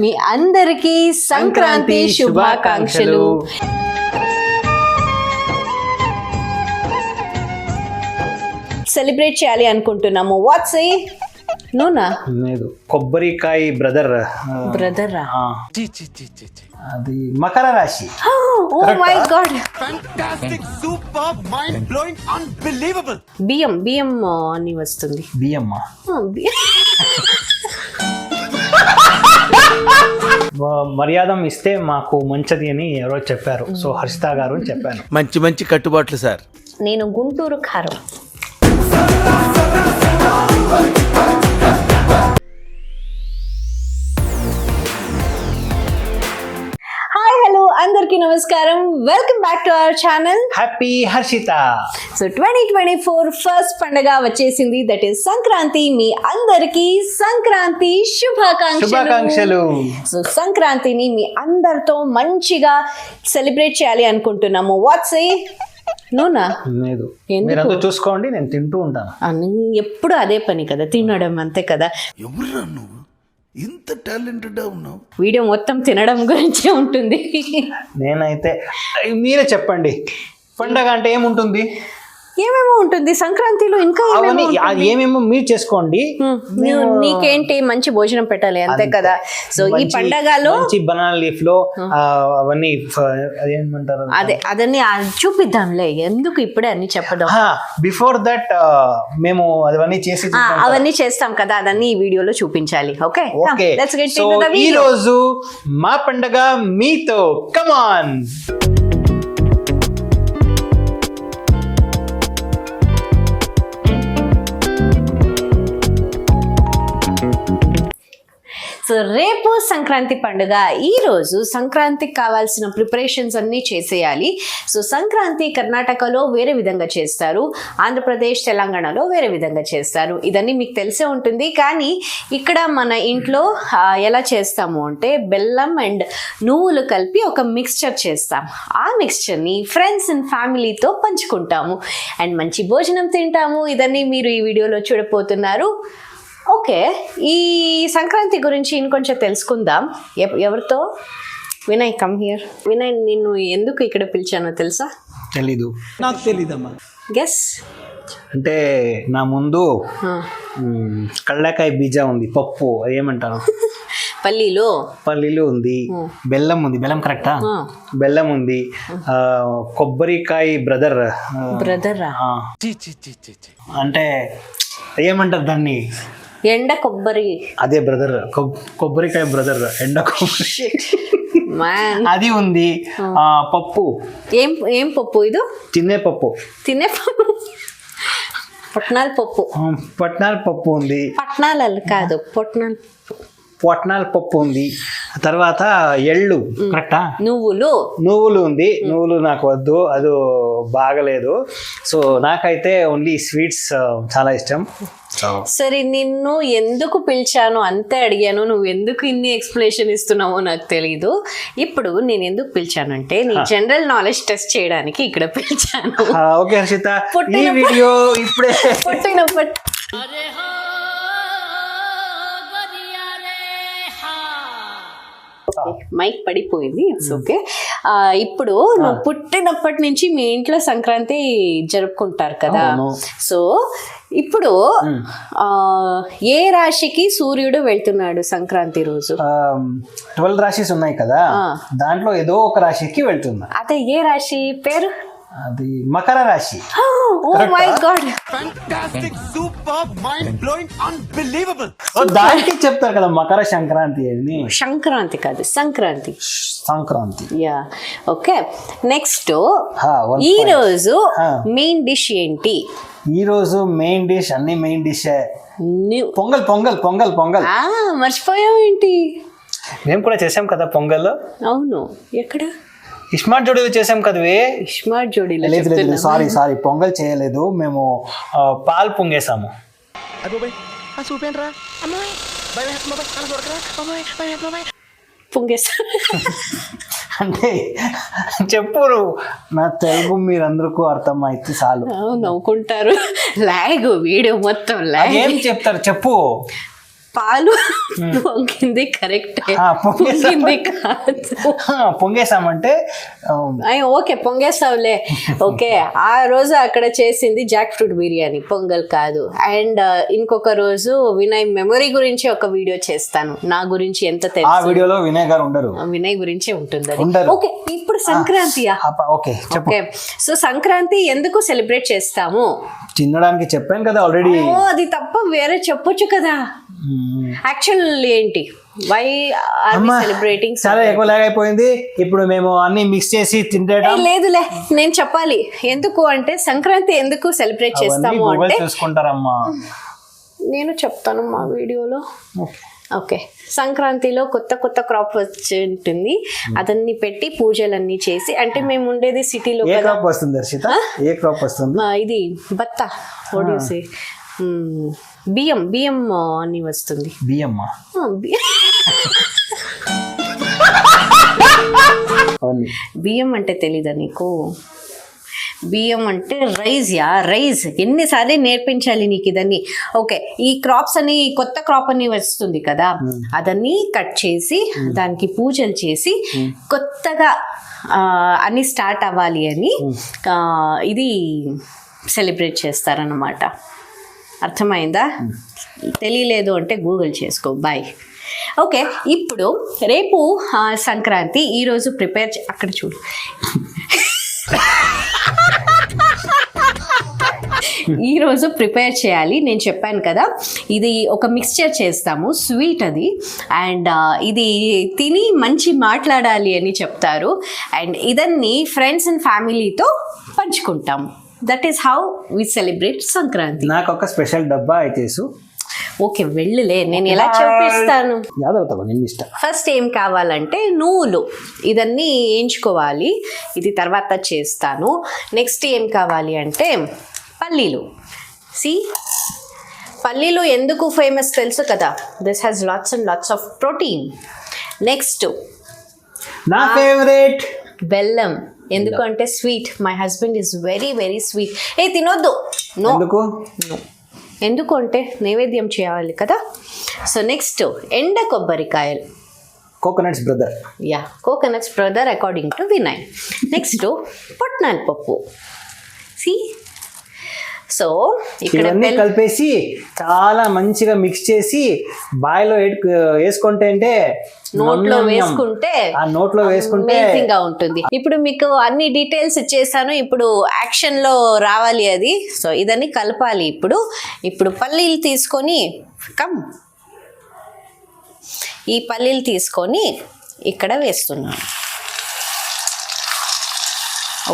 మీ అందరికీ సంక్రాంతి శుభాకాంక్షలు. సెలబ్రేట్ చేయాలి అనుకుంటున్నాము. వాట్స్ నూనా లేదు కొబ్బరికాయ బ్రదరా అది మకర రాశి. ఓ మై గాడ్, బియ్యం అని వస్తుంది. బియ్యమ్మా మర్యాదం ఇస్తే మాకు మంచిది అని ఎవరో చెప్పారు. సో హర్షిత గారు అని చెప్పాను. మంచి కట్టుబాట్లు సార్. నేను గుంటూరు కారం. హాయ్ హలో అందరికీ నమస్కారం. Welcome back to our channel happy Harshita. So 2024 first పండుగ వచ్చేసింది, దట్ ఈస్ సంక్రాంతి. మీ అందరికీ సంక్రాంతి శుభాకాంక్షలు. సో సంక్రాంతిని మీ అందరితో మంచిగా సెలబ్రేట్ చేయాలి అనుకుంటున్నాము. వాట్స్ నూనా లేదు మీరంతా చూసుకోండి, నేను తింటూ ఉంటాను. ఎప్పుడు అదే పని కదా, తినడం అంతే కదా. ఎవరురా నువ్వు ఇంత టాలెంటెడ్ ఉన్నావు? వీడియో మొత్తం తినడం గురించే ఉంటుంది. నేనైతే మీరే చెప్పండి, పండగ అంటే ఏముంటుంది? ఏమేమో ఉంటుంది సంక్రాంతిలో, ఇంకా ఏమేమో మీరు చేసుకోండి. నీకేంటి, మంచి భోజనం పెట్టాలి అంతే కదా. సో ఈ పండగలో బనానా లీఫ్ లో అవన్నీ అదేమంటారు, అదన్నీ చూపిద్దాంలే, ఎందుకు ఇప్పుడే అన్ని చెప్పడం. బిఫోర్ దట్ మేము అవన్నీ చేసి అవన్నీ చేస్తాం కదా, అదన్నీ ఈ వీడియోలో చూపించాలి. ఓకే, ఈ రోజు మా పండగ మీతో. కమాన్. సో రేపు సంక్రాంతి పండుగ. ఈరోజు సంక్రాంతికి కావాల్సిన ప్రిపరేషన్స్ అన్నీ చేసేయాలి. సో సంక్రాంతి కర్ణాటకలో వేరే విధంగా చేస్తారు, ఆంధ్రప్రదేశ్ తెలంగాణలో వేరే విధంగా చేస్తారు. ఇదన్నీ మీకు తెలిసే ఉంటుంది. కానీ ఇక్కడ మన ఇంట్లో ఎలా చేస్తాము అంటే బెల్లం అండ్ నువ్వులు కలిపి ఒక మిక్స్చర్ చేస్తాం. ఆ మిక్స్చర్ని ఫ్రెండ్స్ అండ్ ఫ్యామిలీతో పంచుకుంటాము అండ్ మంచి భోజనం తింటాము. ఇదన్నీ మీరు ఈ వీడియోలో చూడబోతున్నారు. ఓకే, ఈ సంక్రాంతి గురించి ఇంకొంచెం తెలుసుకుందాం. ఎవరితో? Vinay, come here. వినయ్, నిన్ను ఎందుకు ఇక్కడ పిలిచానో తెలుసా? తెలీదు. నాకు తెలీదమ్మా. గెస్. అంటే నా ముందు కళ్ళకాయ బీజ ఉంది, పప్పు ఏమంటారు, పల్లీలు ఉంది, బెల్లం ఉంది. బెల్లం కరెక్టా? బెల్లం ఉంది, కొబ్బరికాయ బ్రదరా అంటే ఏమంటారు దాన్ని, ఎండ కొబ్బరి. అదే బ్రదర్, కొబ్బరికాయ బ్రదర్, ఎండ కొబ్బరి అది ఉంది. పప్పు. ఏం పప్పు ఇది? తినే పప్పు. పొట్నాల పప్పు ఉంది. పట్నాలు కాదు, పొట్నాల పప్పు ఉంది. తర్వాత ఎళ్ళు కరెక్టా? నువ్వులు ఉంది. నువ్వులు నాకు వద్దు, అది బాగలేదు. సో నాకైతే ఓన్లీ స్వీట్స్ చాలా ఇష్టం. సరే, నిన్ను ఎందుకు పిలిచాను అంతే అడిగాను, నువ్వు ఎందుకు ఇన్ని ఎక్స్ప్లెనేషన్ ఇస్తున్నావో నాకు తెలీదు. ఇప్పుడు నేను ఎందుకు పిలిచానంటే నీ జనరల్ నాలెడ్జ్ టెస్ట్ చేయడానికి ఇక్కడ పిలిచాను. ఓకే హర్షిత, ఈ వీడియో ఇప్పుడే మైక్ పడిపోయింది, ఇట్స్ ఓకే. ఇప్పుడు నువ్వు పుట్టినప్పటి నుంచి మీ ఇంట్లో సంక్రాంతి జరుపుకుంటారు కదా. సో ఇప్పుడు ఏ రాశికి సూర్యుడు వెళ్తున్నాడు సంక్రాంతి రోజు? 12 రాశిస్ ఉన్నాయి కదా, దాంట్లో ఏదో ఒక రాశికి వెళ్తున్నా. అదే ఏ రాశి పేరు? అది మకర రాశి. ఓ మై గాడ్, దానికి చెప్తారు కదా మకర సంక్రాంతి అని. సంక్రాంతి కాదు, సంక్రాంతి. Yeah, okay. నెక్స్ట్, ఈ రోజు మెయిన్ డిష్ ఏంటి? ఈ రోజు మెయిన్ డిష్, అన్ని మెయిన్ డిష్ పొంగల్. మర్చిపోయావు ఏంటి? మేము కూడా చేసాం కదా పొంగల్. అవును, ఎక్కడ? స్మార్ట్ జోడీలో చేసాం కదవే. స్మార్ట్ జోడీలో లేదు, సారీ పొంగల్ చేయలేదు. మేము పాలు పొంగేసాము. అంటే చెప్పు, నా తెలుగు మీరందరికీ అర్థం అయితే చాలు. నవ్వుకుంటారు. లాగ్, వీడియో మొత్తం లాగ్. ఏం చెప్తారు చెప్పు. పాలు పొంగింది కరెక్ట్, పొంగింది కాదు. పొంగేసామంటే ఓకే పొంగేస్తావులే. ఓకే, ఆ రోజు అక్కడ చేసింది జాక్ ఫ్రూట్ బిర్యానీ, పొంగల్ కాదు. అండ్ ఇంకొక రోజు వినయ్ మెమరీ గురించి ఒక వీడియో చేస్తాను, నా గురించి ఎంత ఆ తెలుసు. వీడియోలో వినయ్ గారు ఉండరు, వినయ్ గురించే ఉంటుంది అది. ఉండరు. ఓకే, ఇప్పుడు సంక్రాంతియా? ఓకే చెప్పు. ఓకే, సో సంక్రాంతి ఎందుకు సెలబ్రేట్ చేస్తాము? తినడానికి చెప్పాను కదా ఆల్రెడీ. ఓ, అది తప్ప వేరే చెప్పొచ్చు కదా. యాక్చువల్ ఏంటి, వై ఆర్ వి సెలబ్రేటింగ్? చాలా ఎక్కువ లాగ్ అయిపోయింది, ఇప్పుడు మేము అన్ని మిక్స్ చేసి తింటే. లేదులే, నేను చెప్పాలి ఎందుకు అంటే, సంక్రాంతి ఎందుకు సెలబ్రేట్ చేస్తాము అంటే చూసుకుంటారమ్మా, నేను చెప్తాను మా వీడియోలో. ఓకే, సంక్రాంతిలో కొత్త కొత్త క్రాప్ వచ్చి ఉంటుంది, అదన్నీ పెట్టి పూజలన్నీ చేసి, అంటే మేము ఉండేది సిటీలో. ఏ క్రాప్ వస్తుంది హర్షిత? ఏ క్రాప్ వస్తుంది? ఇది బత్త ఓడిసి బియ్యం, బియ్యం అని వస్తుంది. బియ్యమ్మా? బియ్యం అంటే తెలీదా నీకు? బియ్యం అంటే రైస్. రైస్ ఎన్నిసార్లు నేర్పించాలి నీకు ఇదన్నీ. ఓకే, ఈ క్రాప్స్ అని కొత్త క్రాప్ అని వస్తుంది కదా, అదన్నీ కట్ చేసి దానికి పూజలు చేసి కొత్తగా అన్ని స్టార్ట్ అవ్వాలి అని ఇది సెలబ్రేట్ చేస్తారన్నమాట. అర్థమైందా? తెలియలేదు అంటే గూగుల్ చేసుకో. బాయ్. ఓకే, ఇప్పుడు రేపు సంక్రాంతి, ఈరోజు ప్రిపేర్ అక్కడ చూడు, ఈరోజు ప్రిపేర్ చేయాలి. నేను చెప్పాను కదా, ఇది ఒక మిక్స్చర్ చేస్తాము, స్వీట్ అది. అండ్ ఇది తిని మంచి మాట్లాడాలి అని చెప్తారు. అండ్ ఇదన్నీ ఫ్రెండ్స్ అండ్ ఫ్యామిలీతో పంచుకుంటాము. That is how we celebrate Sankranti. నాకు ఒక స్పెషల్ డబ్బా అయితే. ఓకే, వెళ్ళులే, నేను ఎలా చూపిస్తాను. ఫస్ట్ ఏం కావాలంటే నువ్వులు, ఇదన్నీ వేయించుకోవాలి, ఇది తర్వాత చేస్తాను. నెక్స్ట్ ఏం కావాలి అంటే పల్లీలు. పల్లీలు ఎందుకు ఫేమస్ తెలుసు కదా, this has lots and lots of protein. Next నా ఫేవరెట్ బెల్లం, ఎందుకంటే sweet. My husband is very very sweet. తినొద్దు. నో, ఎందుకు అంటే నైవేద్యం చేయాలి కదా. సో నెక్స్ట్ ఎండ కొబ్బరికాయలు, coconuts brother. Coconuts brother according to Vinay. Next పుట్నాల పప్పు. సో ఇక్కడ కలిపేసి చాలా మంచిగా మిక్స్ చేసి బాయిలో వేసుకుంటే, నోట్లో వేసుకుంటే అమేజింగ్ గా ఉంటుంది. ఇప్పుడు మీకు అన్ని డీటెయిల్స్ ఇచ్చేసాను, ఇప్పుడు యాక్షన్ లో రావాలి అది. సో ఇదన్నీ కలపాలి. ఇప్పుడు పల్లీలు తీసుకొని ఈ పల్లీలు తీసుకొని ఇక్కడ వేస్తున్నాను.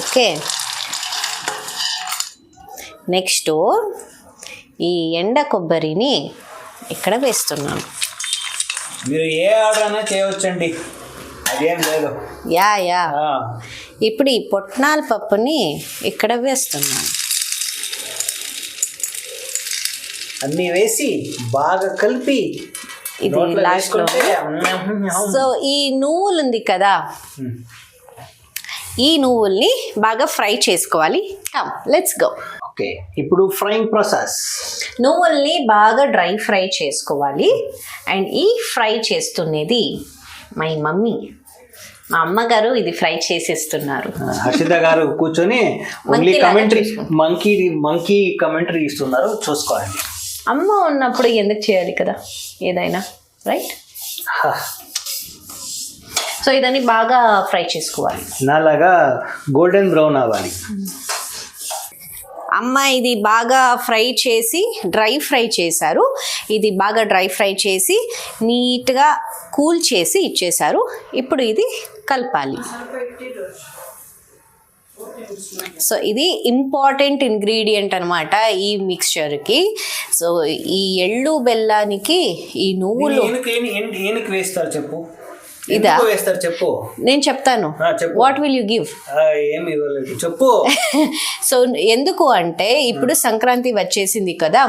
ఓకే, నెక్స్ట్ ఈ ఎండ కొబ్బరిని ఇక్కడ వేస్తున్నాను. మీరు ఏ ఆర్డర్ అయినా చేయవచ్చండి, అదేం లేదు. ఇప్పుడు ఈ పుట్నాల పప్పుని ఇక్కడ వేస్తున్నాను. అన్నీ వేసి బాగా కలిపి ఇది లాస్ట్ లో. సో ఈ నువ్వులు ఉంది కదా, ఈ నువ్వుల్ని బాగా ఫ్రై చేసుకోవాలి. Let's go. ఓకే, ఇప్పుడు ఫ్రైయింగ్ ప్రాసెస్. నువ్వుల్ని బాగా డ్రై ఫ్రై చేసుకోవాలి. అండ్ ఈ ఫ్రై చేస్తున్నది మై మమ్మీ, మా అమ్మగారు ఇది ఫ్రై చేసేస్తున్నారు. హర్షిత గారు కూర్చొని మంకీ కమెంటరీ ఇస్తున్నారు, చూసుకోండి. అమ్మ ఉన్నప్పుడు ఎందుకు చేయాలి కదా ఏదైనా, రైట్? సో ఇదాన్ని బాగా ఫ్రై చేసుకోవాలి, నాలాగా గోల్డెన్ బ్రౌన్ అవ్వాలి. అమ్మ ఇది బాగా ఫ్రై చేసి డ్రై ఫ్రై చేశారు. ఇది బాగా డ్రై ఫ్రై చేసి నీట్గా కూల్ చేసి ఇచ్చేశారు. ఇప్పుడు ఇది కలపాలి. సో ఇది ఇంపార్టెంట్ ఇంగ్రీడియంట్ అనమాట ఈ మిక్స్చర్కి. సో ఈ ఎళ్ళు బెల్లానికి ఈ నువ్వులు వేస్తారు చెప్పు. ఇదా వేస్తారు చెప్పు, నేను చెప్తాను. What will you give? చెప్పు. సో ఎందుకు అంటే ఇప్పుడు సంక్రాంతి వచ్చేసింది కదా,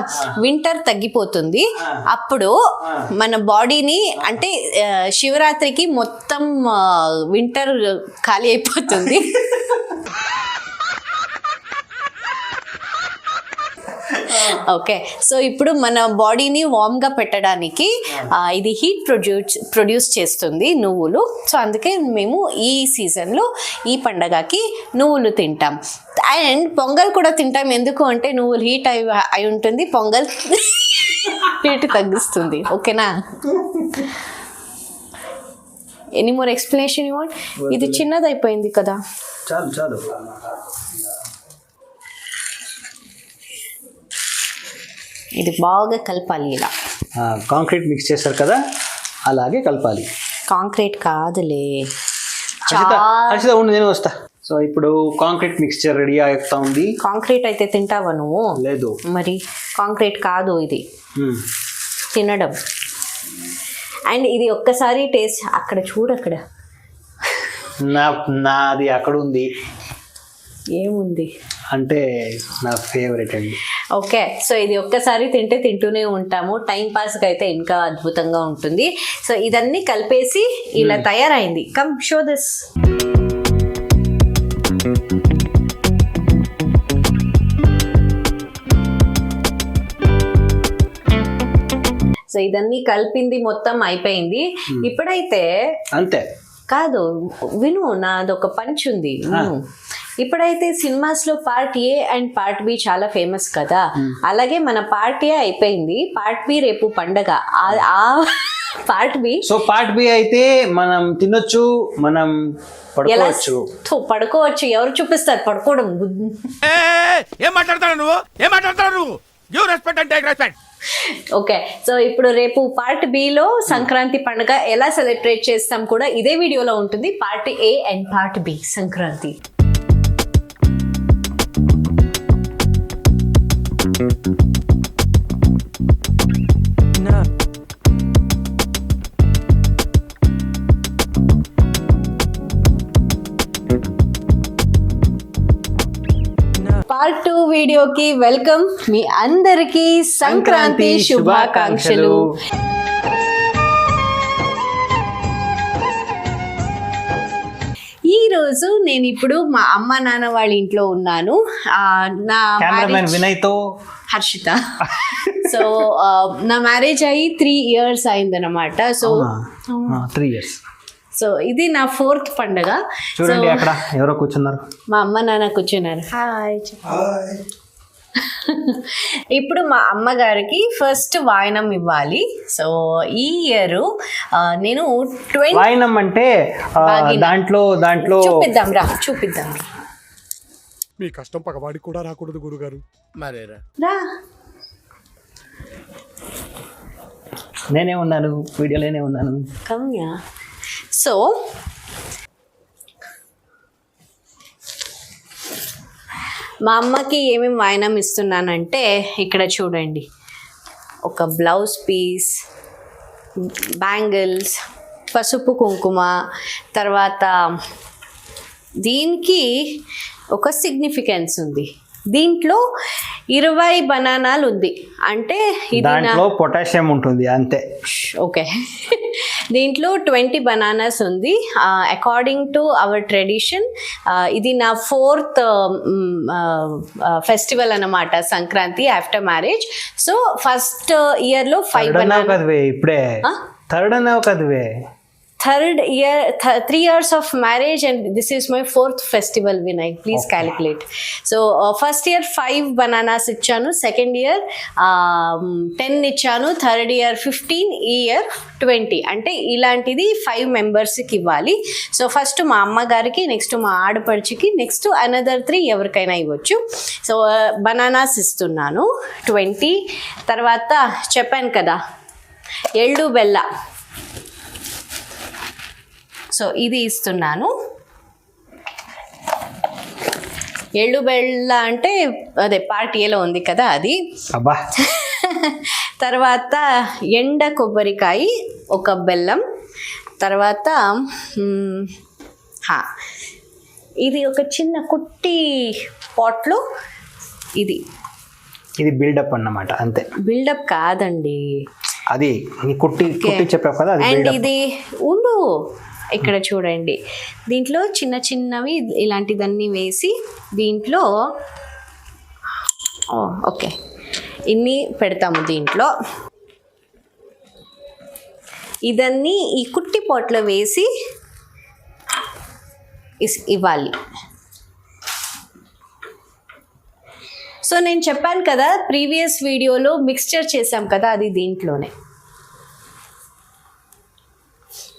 వింటర్ తగ్గిపోతుంది. అప్పుడు మన బాడీని అంటే శివరాత్రికి మొత్తం వింటర్ ఖాళీ అయిపోతుంది. ఓకే, సో ఇప్పుడు మన బాడీని వార్మ్గా పెట్టడానికి ఇది హీట్ ప్రొడ్యూస్ చేస్తుంది నువ్వులు. సో అందుకే మేము ఈ సీజన్లో ఈ పండగకి నువ్వులు తింటాం. అండ్ పొంగల్ కూడా తింటాం. ఎందుకు అంటే నువ్వులు హీట్ అయి ఉంటుంది, పొంగల్ హీట్ తగ్గిస్తుంది. ఓకేనా? Any more explanation you want? ఇది చిన్నదైపోయింది కదా. చాలు. ఇది బాగా కలపాలి ఇలా. కాంక్రీట్ మిక్స్ చేస్తారు కదా, అలాగే కలపాలి. కాంక్రీట్ కాదులే, హర్షిత ఉండి నేను వస్తా. సో ఇప్పుడు కాంక్రీట్ మిక్స్చర్ రెడీ అవుతా ఉంది. కాంక్రీట్ అయితే తింటావా నువ్వు? లేదు, మరి కాంక్రీట్ కాదు ఇది తినడం. అండ్ ఇది ఒక్కసారి టేస్ట్, అక్కడ చూడు, అక్కడ నాది అక్కడ ఉంది. ఏముంది అంటే నా ఫేవరెట్ అండి. ఓకే, సో ఇది ఒక్కసారి తింటే తింటూనే ఉంటాము. టైం పాస్కి అయితే ఇంకా అద్భుతంగా ఉంటుంది. సో ఇదన్నీ కలిపేసి ఇలా తయారైంది. Come show this. సో ఇదన్నీ కలిపింది మొత్తం అయిపోయింది. ఇప్పుడైతే అంతే కాదు, విను, నాదొక పంచ్ ఉంది. ఇప్పుడైతే సినిమాస్ లో part A and part B చాలా ఫేమస్ కదా, అలాగే మన పార్ట్ ఏ అయిపోయింది, పార్ట్ బి రేపు పండగ. ఆ part B, so part B అయితే మనం తినొచ్చు, మనం పడుకోవచ్చు. ఎవరు చూపిస్తారు పడుకోవడం? ఏం మాట్లాడతావు నువ్వు? Give respect and take respect. Okay, so ఇప్పుడు రేపు పార్ట్ బిలో సంక్రాంతి పండుగ ఎలా సెలబ్రేట్ చేస్తాం కూడా ఇదే వీడియోలో ఉంటుంది. Part A and part B Sankranti. Part 2 వీడియోకి వెల్కమ్. మీ అందరికీ సంక్రాంతి శుభాకాంక్షలు. ఈ రోజు నేను ఇప్పుడు మా అమ్మ నాన్న వాళ్ళ ఇంట్లో ఉన్నాను. నా కెమెరామెన్ వినయ్ తో హర్షిత. సో నా మ్యారేజ్ అయ్యి 3 years అయిందనమాట. So 3 years. సో ఇది నా 4th పండగ. చూడండి అక్కడ ఎవరో కూర్చున్నారు, మా అమ్మ నాన్న కూర్చున్నారు. హాయ్. ఇప్పుడు మా అమ్మగారికి ఫస్ట్ వాయనం ఇవ్వాలి. సో ఈ ఇయర్ నేను 20 వాయనం అంటే దాంట్లో చూపిద్దాం. మీ కష్టం పగవాడికి కూడా రాకూడదు గురుగారు. మరేరా రా. నేనే ఉన్నాను, వీడియోలోనే ఉన్నాను. కమ్యా. సో మా అమ్మకి ఏమేమి వాయనం ఇస్తున్నానంటే ఇక్కడ చూడండి, ఒక బ్లౌజ్ పీస్, బ్యాంగిల్స్, పసుపు కుంకుమ, తర్వాత దీనికి ఒక సిగ్నిఫికెన్స్ ఉంది. దీంట్లో 20 బనానాలు ఉంది. అంటే దాంట్లో పొటాషియం ఉంటుంది అంతే. ఓకే, దీంట్లో 20 బనానాస్ ఉంది. అకార్డింగ్ టు అవర్ ట్రెడిషన్ ఇది నా 4th ఫెస్టివల్ అన్నమాట, Sankranti after marriage. So first ఇయర్లో 5 బనానా. ఇప్పుడే థర్డ్ అన్నావు కదవే. 3 years of marriage and this is my 4th festival, Vinay. Please calculate. So first year 5 bananas ఇచ్చాను, second year 10 ఇచ్చాను, third year 15, ఈ year 20. అంటే ఇలాంటిది 5 మెంబర్స్కి ఇవ్వాలి. సో ఫస్ట్ మా అమ్మగారికి, నెక్స్ట్ మా ఆడపడుచుకి, నెక్స్ట్ అనదర్ 3 ఎవరికైనా ఇవ్వచ్చు. సో బనానాస్ ఇస్తున్నాను 20. తర్వాత చెప్పాను కదా ఎళ్ళు బెల్ల, సో ఇది ఇస్తున్నాను. ఎళ్ళు బెల్ల అంటే అదే పార్ట్ ఏలో ఉంది కదా అది. అబ్బా. తర్వాత ఎండ కొబ్బరికాయ, ఒక బెల్లం, తర్వాత ఇది ఒక చిన్న కుట్టి పాట్లో. ఇది బిల్డప్ అన్నమాట, అంతే. బిల్డప్ కాదండి, అది కుట్టి చెప్పావు కదా. అండ్ ఇది ఉండు, ఇక్కడ చూడండి, దీంట్లో చిన్న చిన్నవి ఇలాంటిదన్నీ వేసి దీంట్లో ఓకే ఇన్ని పెడతాము దీంట్లో. ఇదన్నీ ఈ కుట్టి పాట్లో వేసి ఇవ్వాలి. సో నేను చెప్పాను కదా ప్రీవియస్ వీడియోలో మిక్స్చర్ చేసాం కదా, అది దీంట్లోనే.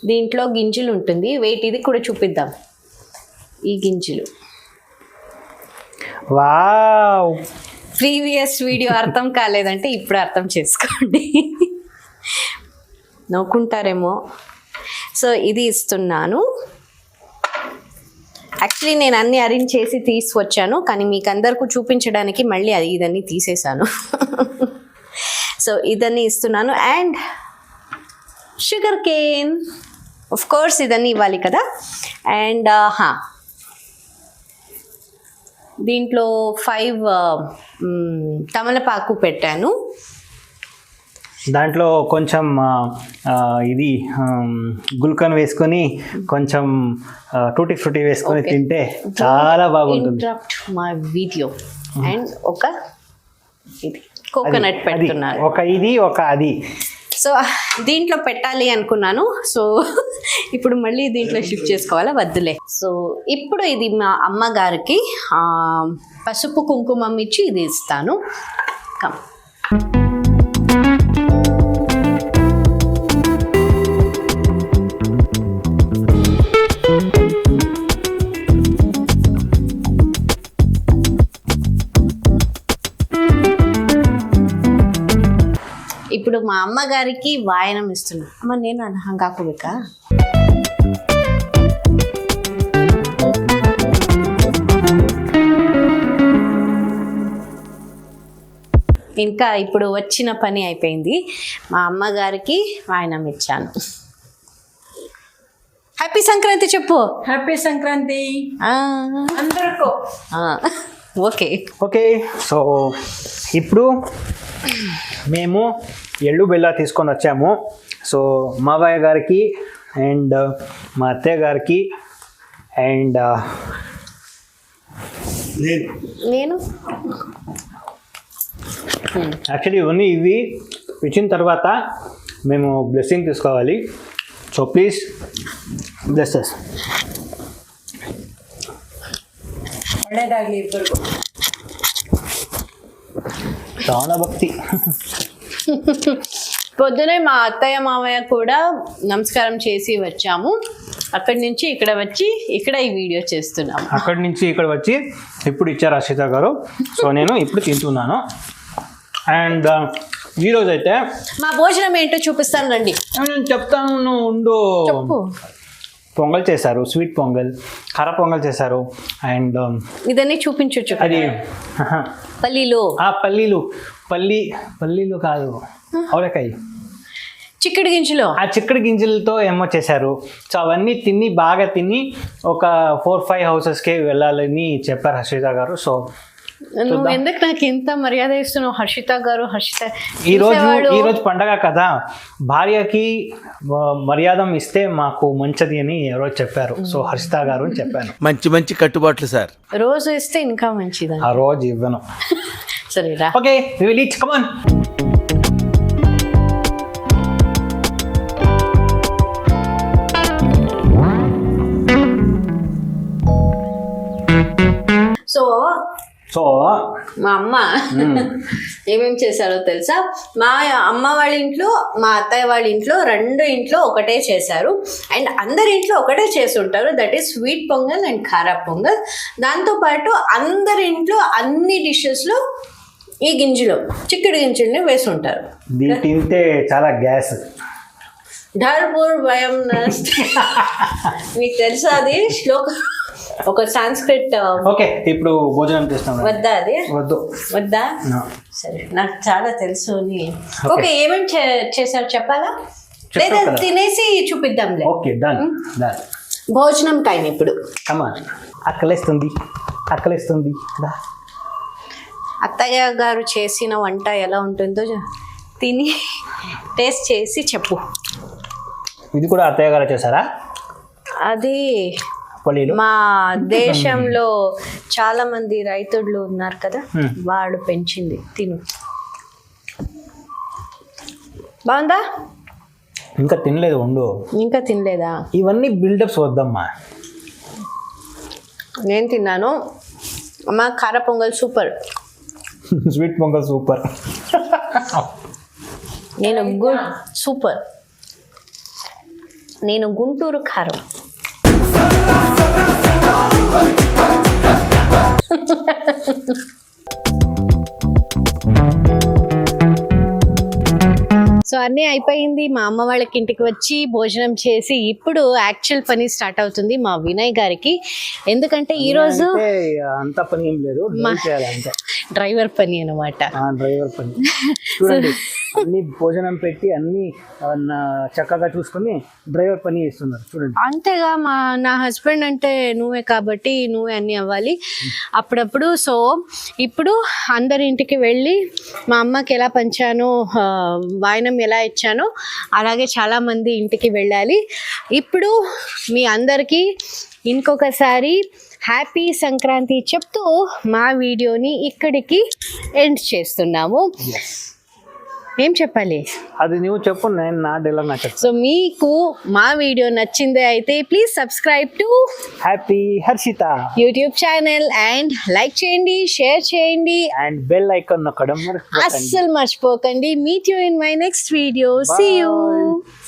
దీంట్లో గింజలు ఉంటుంది. వెయిట్ ఇది కూడా చూపిద్దాం. ఈ గింజలు వావ్, ప్రీవియస్ వీడియో అర్థం కాలేదంటే ఇప్పుడు అర్థం చేసుకోండి. నవ్వుకుంటారేమో. సో ఇది ఇస్తున్నాను. యాక్చువల్లీ నేను అన్ని అరేంజ్ చేసి తీసుకొచ్చాను, కానీ మీకు అందరికీ చూపించడానికి మళ్ళీ ఇదన్నీ తీసేసాను. సో ఇదన్నీ ఇస్తున్నాను. And sugar cane, of course ఇదన్నీ ఇవ్వాలి కదా. అండ్ దీంట్లో 5 తమలపాకు పెట్టాను. దాంట్లో కొంచెం ఇది గుల్కన్ వేసుకొని కొంచెం టూటీ ఫ్రూటీ వేసుకొని తింటే చాలా బాగుంటుంది. Interrupt my video. అండ్ ఒక ఇది కోకోనట్ పెడుతున్నాను. ఒక ఇది ఒక అది. సో దీంట్లో పెట్టాలి అనుకున్నాను. సో ఇప్పుడు మళ్ళీ దీంట్లో షిఫ్ట్ చేసుకోవాలా, వద్దులే. సో ఇప్పుడు ఇది మా అమ్మగారికి పసుపు కుంకుమం ఇచ్చి ఇది ఇస్తాను. కమ్. ఇప్పుడు మా అమ్మగారికి వాయనం ఇస్తున్నా. అమ్మ నేను హంగాకోబెక్క. ఇంకా ఇప్పుడు వచ్చిన పని అయిపోయింది. మా అమ్మగారికి వాయనం ఇచ్చాను. హ్యాపీ సంక్రాంతి చెప్పు. హ్యాపీ సంక్రాంతి అందరికీ. Okay okay. సో ఇప్పుడు మేము ఎళ్ళు బెల్లా తీసుకొని వచ్చాము. సో మావయ్య గారికి అండ్ మా అత్తయ్య గారికి అండ్ నేను యాక్చువల్లీ ఇవన్నీ ఇవి ఇచ్చిన తర్వాత మేము బ్లెస్సింగ్ తీసుకోవాలి. So please bless us. ಒಳ್ಳೆದಾಗ್ಲಿ ಇಬ್ಬರಿಗೂ. చాలా భక్తి. పొద్దునే మా అత్తయ్య మామయ్య కూడా నమస్కారం చేసి వచ్చాము. అక్కడి నుంచి ఇక్కడ వచ్చి ఇక్కడ ఈ వీడియో చేస్తున్నాము. అక్కడి నుంచి ఇక్కడ వచ్చి ఇప్పుడు ఇచ్చారు అశ్విత గారు. సో నేను ఇప్పుడు తింటున్నాను. అండ్ ఈరోజు అయితే మా భోజనం ఏంటో చూపిస్తాను రండి. నేను చెప్తాను ఉండు. చెప్పు. పొంగల్ చేశారు, స్వీట్ పొంగల్, కార పొంగల్ చేశారు. అండ్ ఇదన్నీ చూపించవచ్చు. అది పల్లీలు, పల్లీలు కాదు, అవలకాయ, చిక్కుడు గింజలు, ఆ చిక్కుడు గింజలతో ఏమో చేశారు. సో అవన్నీ బాగా తిని ఒక 4-5 హౌసెస్కి వెళ్ళాలని చెప్పారు హర్షిత గారు. సో నువ్వు ఎందుకు నాకు ఇంత మర్యాద ఇస్తున్నావు? హర్షిత గారు, హర్షిత. ఈ రోజు పండగ కదా, భార్యకి మర్యాద ఇస్తే మాకు మంచిది అని ఎవరో చెప్పారు. సో హర్షిత గారు అని చెప్పాను. మంచి మంచి కట్టుబాట్లు సార్. రోజు ఇస్తే ఇంకా మంచిది. ఆ రోజు ఇవ్వను. సరేరా. Okay, we will eat. Come on. So మా అమ్మ ఏమేం చేశారో తెలుసా? మా అమ్మ వాళ్ళ ఇంట్లో, మా అత్తయ్య వాళ్ళ ఇంట్లో, 2 ఇంట్లో ఒకటే చేశారు. అండ్ అందరి ఇంట్లో ఒకటే చేసి ఉంటారు. That is sweet pongal and khara pongal. దాంతోపాటు అందరి ఇంట్లో అన్ని డిషెస్లో ఈ గింజలు, చిక్కుడు గింజల్ని వేసి ఉంటారు. దీన్ని తింటే చాలా గ్యాస్. ఢర్పూర్ భయం మీకు తెలుసా? అది శ్లోకం, ఒక సాంస్క్రిట్. ఓకే, ఇప్పుడు భోజనం చేస్తాం. వద్దా? అది వద్దా? సరే, నాకు చాలా తెలుసు. ఓకే, ఏమేమి చేశారు చెప్పాలా? లేదా తినేసి చూపిద్దాంలే. Okay, done. భోజనం టైం ఇప్పుడు. కమాన్. ఆకలేస్తుంది. అత్తయ్య గారు చేసిన వంట ఎలా ఉంటుందో తిని టేస్ట్ చేసి చెప్పు. ఇది కూడా అత్తయ్య గారు చేశారా? అది పల్లీలు. మా దేశంలో చాలా మంది రైతులు ఉన్నారు కదా, వాడు పెంచింది. తిను. బాగుందా? ఇంకా తినలేదు ఉండు. ఇంకా తినలేదా? ఇవన్నీ బిల్డప్స్ వద్దమ్మా. నేను తిన్నాను. అమ్మ కార pongal super. Sweet pongal super. Super. నేను గుంటూరు కారం. సో అన్నీ అయిపోయింది. మా అమ్మ వాళ్ళకి ఇంటికి వచ్చి భోజనం చేసి ఇప్పుడు యాక్చువల్ పని స్టార్ట్ అవుతుంది మా వినయ్ గారికి. ఎందుకంటే ఈరోజు అంటే అంత పని ఏం లేదు, డ్రైవ్ చేయాలి అంతే. డ్రైవర్ పని అనమాట. డ్రైవర్ పని. చూడండి అన్ని భోజనం పెట్టి అన్ని చక్కగా చూసుకొని డ్రైవర్ పని చేస్తున్నారు చూడండి. అంతేగా నా హస్బెండ్ అంటే నువ్వే కాబట్టి నువ్వే అన్నీ అవ్వాలి అప్పుడప్పుడు. సో ఇప్పుడు అందరి ఇంటికి వెళ్ళి మా అమ్మకి ఎలా పంచానో, వాయనం ఎలా ఇచ్చానో అలాగే చాలామంది ఇంటికి వెళ్ళాలి. ఇప్పుడు మీ అందరికీ ఇంకొకసారి హ్యాపీ సంక్రాంతి చెప్తూ మా వీడియోని ఇక్కడికి ఎండ్ చేస్తున్నాము. ఏం చెప్పాలి? అది నువ్వు చెప్పు, నేను నా డైలాగ్ నాకు చెప్పు. సో మీకు మా వీడియో నచ్చిందే అయితే please subscribe to happy Harshita YouTube channel and like చేయండి, షేర్ చేయండి అండ్ బెల్ ఐకాన్ నొక్కడం అస్సలు మర్చిపోకండి. Meet you in my next video. See you.